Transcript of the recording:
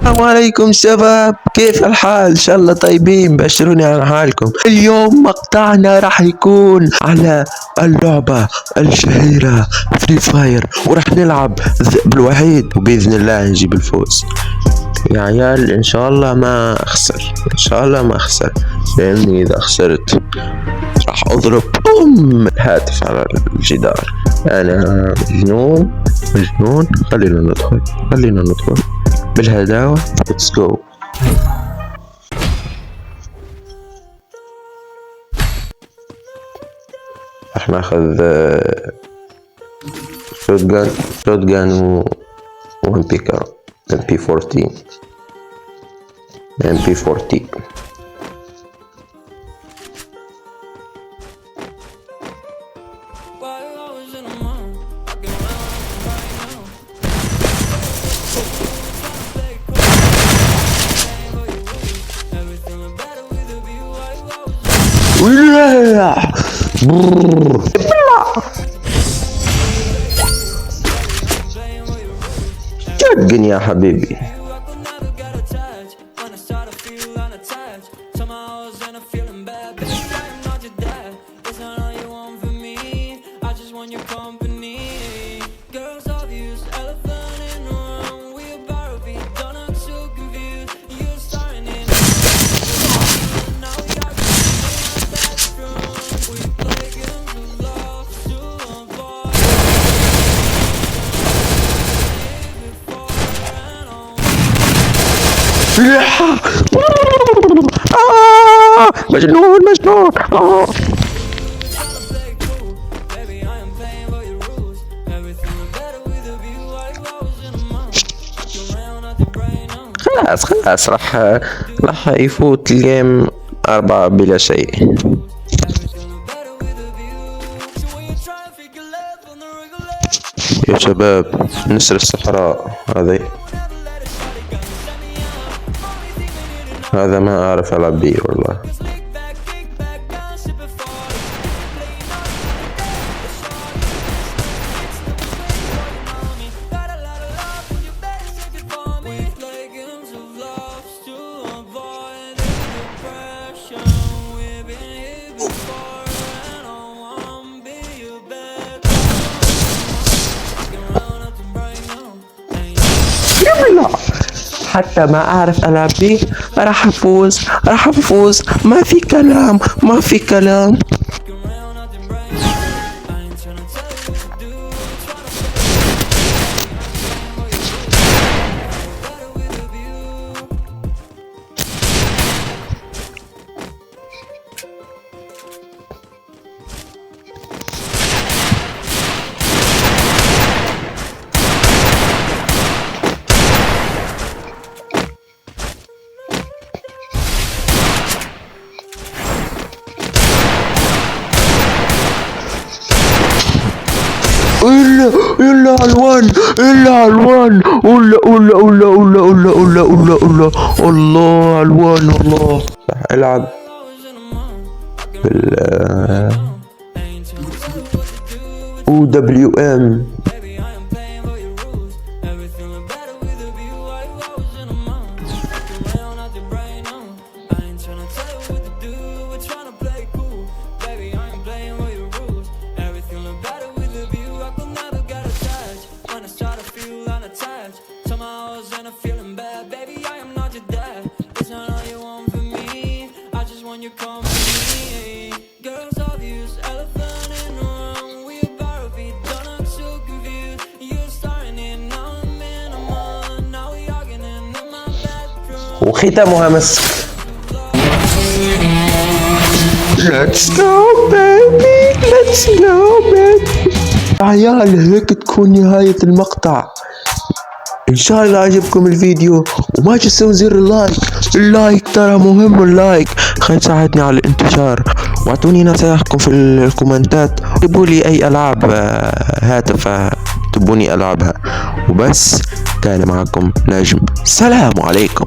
السلام عليكم شباب، كيف الحال؟ ان شاء الله طيبين، بشروني عن حالكم. اليوم مقطعنا راح يكون على اللعبة الشهيرة فري فاير، وراح نلعب الذئب الوحيد، وبإذن الله نجيب الفوز. يا عيال ان شاء الله ما اخسر، ان شاء الله ما اخسر، لاني اذا خسرت راح اضرب الهاتف على الجدار. انا مجنون مجنون. خلينا ندخل بالهداوة. ليتس جو. راح ناخذ شوت جان و بيكر MP40. جدن يا حبيبي. مجنون. خلاص راح يفوت الجيم 4 بلا شيء. يا شباب، نسر الصحراء هذا ما أعرف ألعب بيه والله. حتى ما أعرف ألعب بيه راح أفوز. ما في كلام. إلا الوان الله الوان والله. راح ألعب بال OWM. وختامها مسك. Let's go baby. عيال، هيك تكون نهاية المقطع. ان شاء الله عجبكم الفيديو، وما تنسوا زر اللايك ترى مهم. اللايك خلي يساعدني على الانتشار، واعطوني نصايحكم في الكومنتات. اكتبوا لي اي العاب هاتف تبوني العبها. وبس، كان معكم نجم. سلام عليكم.